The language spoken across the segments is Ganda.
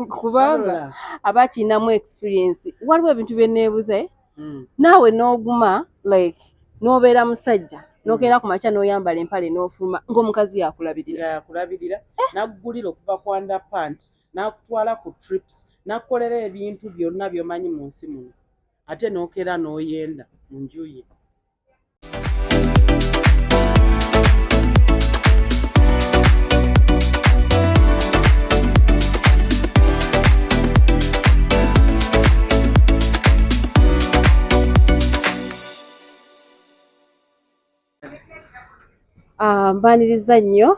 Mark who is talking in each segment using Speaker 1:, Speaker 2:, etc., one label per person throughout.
Speaker 1: kubanga abakinamu experience waliwo ebintu byeneebuze naawe n'oguma like n'obeera musajja n'okeera ku makya n'oyambala empale n'ofuluma ng'omukazi yakulabirira
Speaker 2: naggulira okuva ku underpant n'akutwala ku trips n'akukolera ebintu byonna by'omanyi mu nsi muno ate n'okeera n'oyenda mu nju ye.
Speaker 1: Mbaniriza nnyo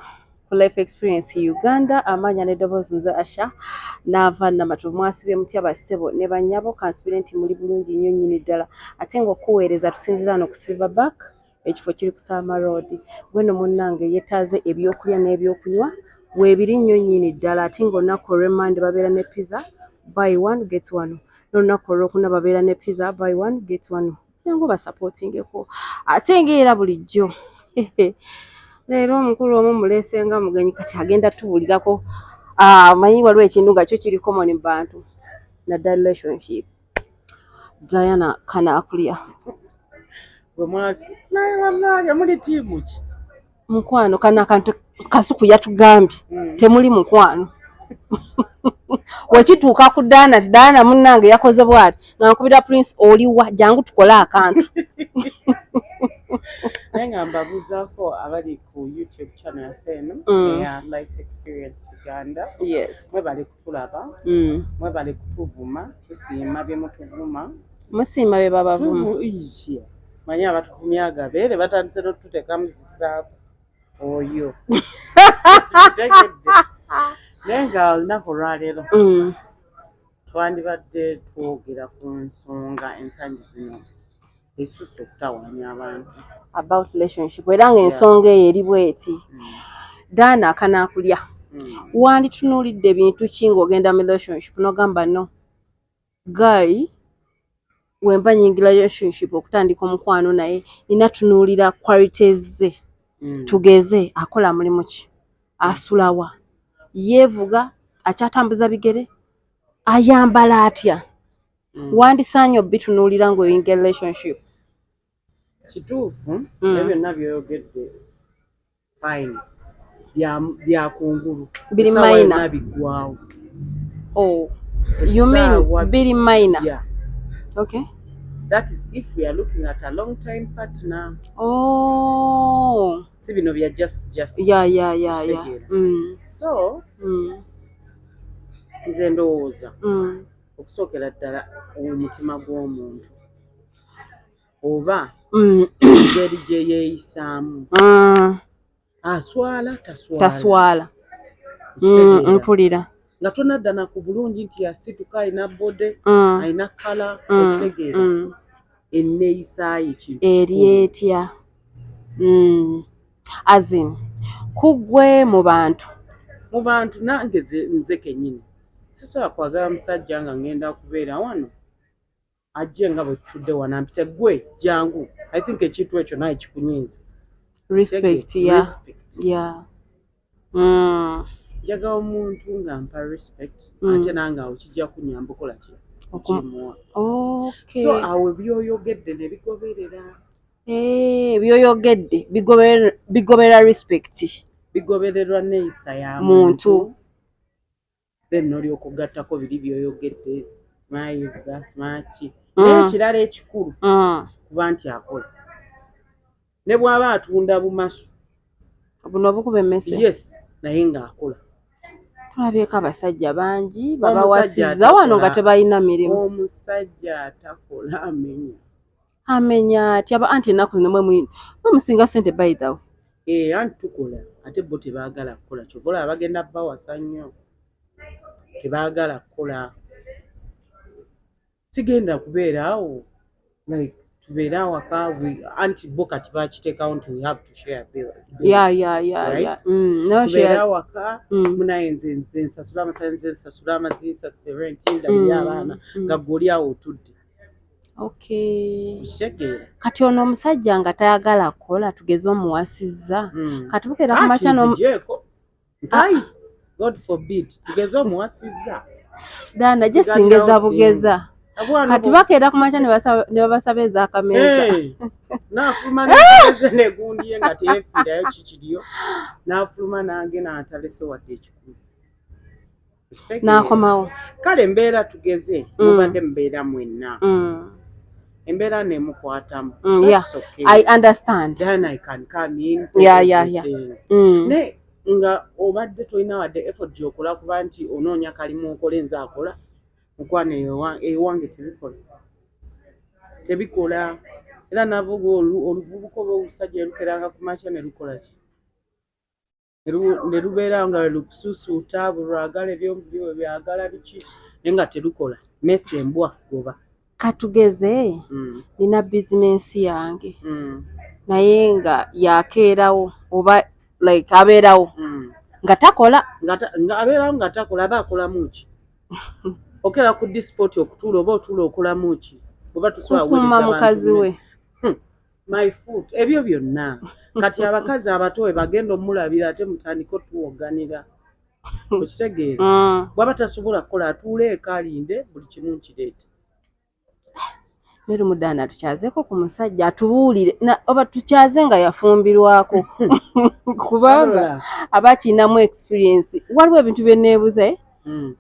Speaker 1: ku life experience Uganda amanya n'eddoboozi nze Asha n'ava Namatu mwasibye mutya bassebo ne bannyabo kansubire nti muli bulungi nnyo nnyini ddala ate ng'okuweereza tusinzira no ku Silverback ekifo kiri ku Salma Road gweno munnange yeetaaze ebyokulya n'ebyokunywa weebiri nnyo nnyini ddala ate ng'olunaku olw'Emmande babeera ne pizza buy one get one n'olunaku olw'okuna babeera ne pizza buy one get one jangu basapootingeko ate ng'era bulijjo leero omukulu omu muleesenga mugenyi kati agenda tubuulirako manyi waliwo ekintu nga kyo kiri common mu bantu naddala relationship. Diana Kanaakulya
Speaker 2: bwe mwasi naye bannange muli tiimu ki?
Speaker 1: Mukwano kana akantu Kasuku yatugambye temuli mukwano wekituuka ku Diana Diana munnange yakoze bw'ati ng'ankubira Prince oliwa jangu tukole akantu
Speaker 2: naye nga mbabuuzaako abali ku YouTube channel yaffe eno eya Life Experience Uganda.
Speaker 1: Yes.
Speaker 2: Mwebale kutulaba mwebale kutuvuma tusiima bye mutuvuma
Speaker 1: musiima bye babavuma
Speaker 2: manyi abatuvumya agabeere batandise n'otuteekamu zisaaku oyo naye nga olunaku olwaleero twandibadde twogera ku nsonga ensangi zino esusse okutawaanya abantu
Speaker 1: about relationship era ng'ensonga eyo eri bweti Diana Kanaakulya wanditunuulidde ebintu ki ng'ogenda mu relationship n'ogamba no guy wemba nyingira relationship okutandika omukwano naye nina tunuulira qualities ze tugeze akola mulimu ki asulawa yeevuga akyatambuza bigere ayambala atya wandisaanye obitunuulira ng'oyingira relationship.
Speaker 2: Kituufu ebyo byonna by'oyogedde fine byakungulu
Speaker 1: biri minor
Speaker 2: biggwawo.
Speaker 1: Oh, you mean biri minor?
Speaker 2: Yeah.
Speaker 1: Okay.
Speaker 2: That is if we are looking at a long time partner.
Speaker 1: Oh.
Speaker 2: Si bino bya just.
Speaker 1: Yeah.
Speaker 2: So, nze ndowooza okusookera ddala omutima gw'omuntu oba engeri gye yeeyisaamu aswala
Speaker 1: taswala mpulira
Speaker 2: nga tonaddana ku bulungi nti yasituka alina bode alina kala okutegeera enneeyisaayo ekintu
Speaker 1: eri etya azin kugwe mu bantu
Speaker 2: nange nze kennyini sisobola kwagala musajja nga ngenda kubeera wano ajje nga bwe tutudde wano ampite gwe jangu. I think ekintu ekyo naye kikunyiiza
Speaker 1: respect.
Speaker 2: Njagala omuntu nga mpa respect ate nange awo kijja kunyamba okola kimuwa. So awo byoyogedde ne bigoberera
Speaker 1: byoyogedde bigobera respect
Speaker 2: bigobererwa neeyisa ya muntu then n'olyoka ogattako biri byoyogedde mayiga smaki naye ekirala ekikulu kuba nti akola ne bw'aba atunda bumasu
Speaker 1: buno bukuba emmese
Speaker 2: yes naye ng'akola.
Speaker 1: Tulabyeko abasajja bangi babawasizza wano nga tebalina mirimu.
Speaker 2: Omusajja atakola
Speaker 1: amenya ati anti ennaku zino mwemusinga ssente bayitawo
Speaker 2: anti tukola ate bo tebaagala kukola kyobola abagenda bawasa nnyo tebaagala kukola. Sigenda kubeera awo like tubeere awaka anti bo kati bakiteekawo nti we have to share bill. Tubeere awaka munaye nze nsasula amasanyalaze nze nsasula amazzi nsasula rent ndabira abaana nga gwe oli awo otudde.
Speaker 1: Okay. Kati ono omusajja nga tayagala kukola tugeze omuwasizza kati bukeera ku makya
Speaker 2: God forbid tugeze omuwasizza
Speaker 1: Dana je singeza bugeza kati bakeera ku makya ne babasaba ez'akameeza
Speaker 2: n'afuluma n'ekigeeze negundi ye nga teyefiirayo kikiriyo n'afuluma nange n'atalese wadde ekikulu
Speaker 1: n'akomawo.
Speaker 2: Kale embeera tugeze mubadde mubeera mwenna embeera nemukwatamu.
Speaker 1: I understand.
Speaker 2: Then I can come in. Ne nga obadde tolina wadde effort gy'okola kuba nti onoonya kalimu okole nze akola mukwana ewange tebikola era navuga oluvubuka oba olusajja erukeranga ku makya ne lukola ki ne lubeera nga lukusuusuuta bulwagala ebyomubiri we byagala biki naye nga terukola mesi embwa goba.
Speaker 1: Katugeze nina bizinensi yange naye nga yakeerawo oba like abeerawo nga takola
Speaker 2: nga abeerawo nga takola aba akolamu ki okera ku disport okutuula oba otuula okolamu ki oba
Speaker 1: tusobola mukazi we
Speaker 2: my foot ebyo byonna kati abakazi abato we bagenda omulabira ate mutandika otuwoganira okitegeera bwaba tasobola kukola atuula eka alinde buli kimu nkireete.
Speaker 1: Neri Mudaana tukyazeeko ku musajja atubuulire oba tukyaze nga yafumbirwako kubanga aba akinamu experience. Waliwo ebintu bye neebuze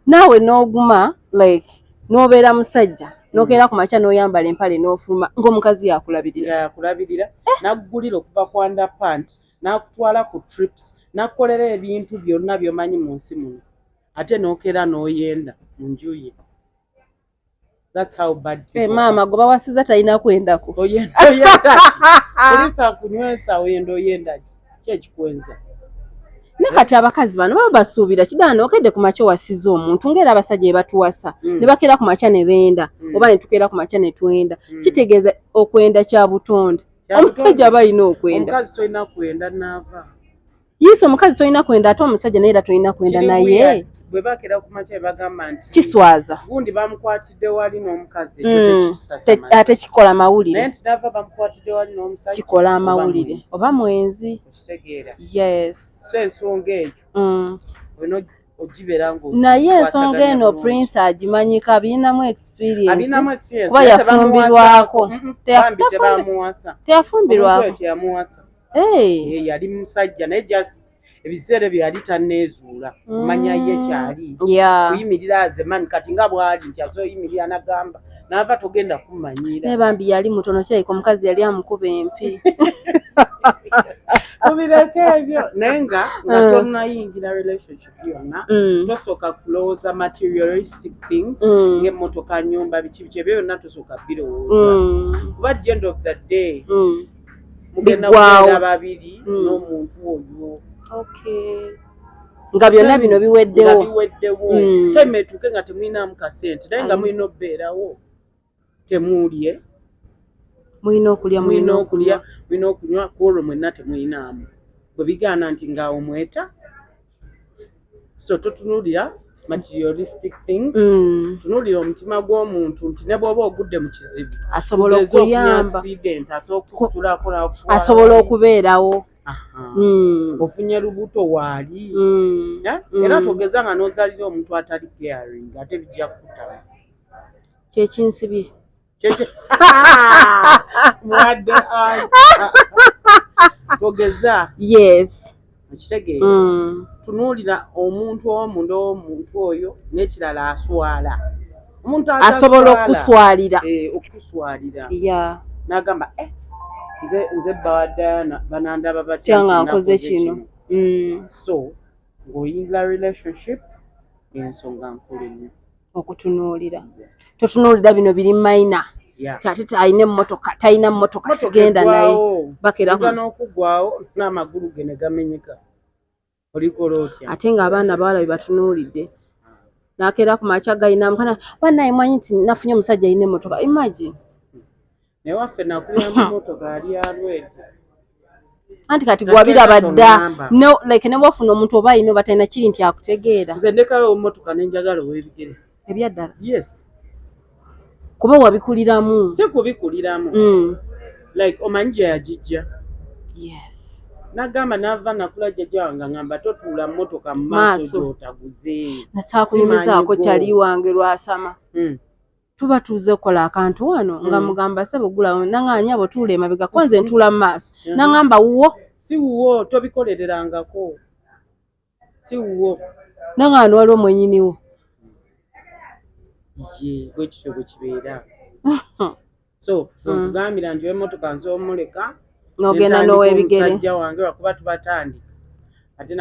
Speaker 1: naawe n'oguma like n'obeera musajja n'okeera ku makya n'oyambala empale n'ofuluma ng'omukazi
Speaker 2: yakulabirira n'akugulira okuva ku underpant n'akutwala ku trips n'akukolera ebintu byonna by'omanyi mu nsi muno ate n'okeera n'oyenda mu nju ye. That's how bad people
Speaker 1: maama goba wasiza talina kwendako
Speaker 2: polisi akunywesa oyenda ki ekikwenza
Speaker 1: ne kati abakazi bano baba basuubira kidaana okedde ku makya wasiza omuntu ng'era abasajja be batuwasa ne bakeera ku makya ne benda oba ne tukeera ku makya ne twenda kitegeeza okwenda kya butonde. Omusajja aba alina okwenda.
Speaker 2: Omukazi tolina kwenda n'ava
Speaker 1: yiisa omukazi tolina kwenda ate omusajja naye era tolina kwenda naye
Speaker 2: bwe bakeera ku makya bagamba nti
Speaker 1: kiswaza
Speaker 2: gundi bamukwatidde wali n'omukazi
Speaker 1: ate kikola mawulire
Speaker 2: naye nti nava bamukwatidde wali n'omusajja
Speaker 1: kikola amawulire oba mwenzi. Yes.
Speaker 2: So ensonga eyo olina ogibeera
Speaker 1: naye ensonga eno Prince agimanyika birinamu experience kuba yafumbirwako teyafumbirwako
Speaker 2: yali musajja naye just ebiseera bye yali tanneezuula kumanya ye kyali kuyimirira azemani kati nga bwali nti azoyimirira nagamba naava togenda kumanyira
Speaker 1: naye bambi yali mutono kyayika omukazi yali amukuba empi
Speaker 2: kubireka ebyo naye nga tonnayingira relationship yonna tosooka kulowooza materialistic things ng'emmotoka nyumba biki ebyo byonna tosooka birowooza kuba at the end of the day mugenda kubeera babiri n'omuntu oyo
Speaker 1: nga byonna bino biweddewo
Speaker 2: time etuuke nga temulinamu kasente naye nga mulina obeerawo temuulye
Speaker 1: mulina okulya
Speaker 2: mulina okunywa kwolwo mwenna temulinamu bwe bigaana nti ngaawo mweta so totunuulira materialistic things tunuulira omutima gw'omuntu nti ne bw'oba ogudde mu kizibu
Speaker 1: asobola okuyamba
Speaker 2: asobola
Speaker 1: okubeerawo
Speaker 2: ofunye lubuto waali era togeza nga n'ozalira omuntu atali caring ate bijja kukutaba
Speaker 1: kyekinsibye
Speaker 2: mwadde togeza
Speaker 1: yes
Speaker 2: okitegeera tunuulira omuntu omunda w'omuntu oyo n'ekirala aswala omuntu
Speaker 1: asobola okuswalira
Speaker 2: n'agamba nze bba wa Diana banandaba batya
Speaker 1: nga nkoze kino
Speaker 2: so ng'oyingira relationship ensonga nkulu nnyo
Speaker 1: okutunuulira totunuulira bino biri mayina ate talina mmotoka sigenda naye
Speaker 2: bakera n'okugwawo n'amagulu ge ne gamenyeka olikola otya
Speaker 1: ate ng'abaana bawala be batunuulidde n'akeera ku makya galina mukana bannaye mwanyi nti nafunye omusajja alina emmotoka imagine
Speaker 2: naye waffe nakuyamba emmotoka ali alwedde
Speaker 1: anti kati gwabiraba dda like ne bwofuna omuntu oba alina oba talina kiri nti akutegeera
Speaker 2: nze ndekayo emmotoka nenjagala ow'ebigere
Speaker 1: ebyaddala
Speaker 2: yes
Speaker 1: kuba wabikuliramu
Speaker 2: si kubikuliramu like omanyi gye yagijja
Speaker 1: yes
Speaker 2: nagamba nava nakula jjajja wange ngamba totuula mmotoka mu maaso gy'otaguze
Speaker 1: nasaakunyumizaako kyali wange Lwasama tuba tuze kukola akantu wano nga mugamba sebo gulawo naŋŋanya abo tuula emabega ko nze ntuula mu maaso naŋŋamba wuwo
Speaker 2: si wuwo tobikolererangako si wuwo
Speaker 1: naŋŋano waliwo mwenyiniwo
Speaker 2: ye bwe kityo bwe kibeera so okugambira nti emmotoka nz'omuleka
Speaker 1: n'ogenda n'ow'ebigere
Speaker 2: musajja wange wakuba tubatandika ate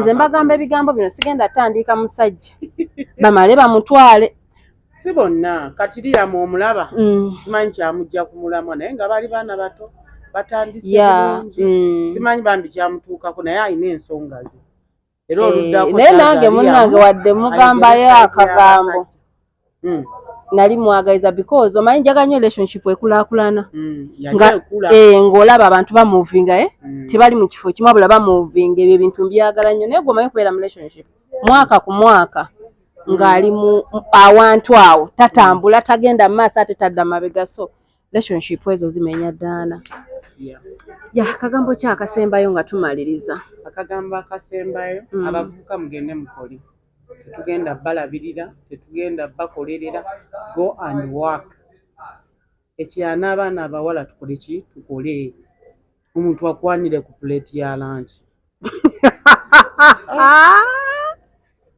Speaker 1: nze mbagamba ebigambo bino sigenda tandika musajja bamale bamutwale
Speaker 2: si bonna kati liyamu omulaba simanyi kyamujja ku mulamwa naye nga bali baana bato batandise bulungi simanyi bambi kyamutuukako naye alina ensonga ze era oluddako
Speaker 1: naye nange munnange wadde mugambayo akagambo nali mwagaliza because omanyi njaga nnyo relationship ekulaakulana ng'olaba abantu bamuvinga tebali mu kifo kimu abula bamuvinga ebyo ebintu mbyagala nnyo naye gwomanyi okubeera mu relationship mwaka ku mwaka ng'ali mu awantu awo tatambula tagenda mu maaso ate tadda mabega so relationship ezo zimenya ddaana akagambo ki akasembayo nga tumaliriza
Speaker 2: akagambo akasembayo abavubuka mugende mukole tetugenda balabirira tetugenda bakolerera go and work ekyana abaana abawala tukole ki tukole omuntu akwanire ku plate ya lunch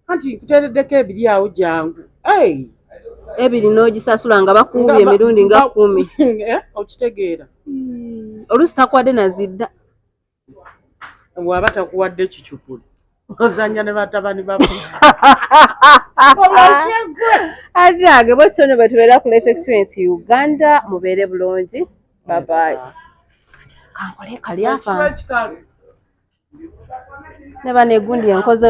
Speaker 2: anti kutereddeko ebiri awo jangu
Speaker 1: ebiri n'ogisasula nga bakuubye emirundi nga 10
Speaker 2: okitegeera
Speaker 1: oluusi takuwadde nazidda
Speaker 2: bw'aba takuwadde kicupuli ozanya ne batabani
Speaker 1: ajange bwetyo bwe tubeera ku Life Experience Uganda mubeere bulungi babayi kankole kali apa ne banegundi enkoze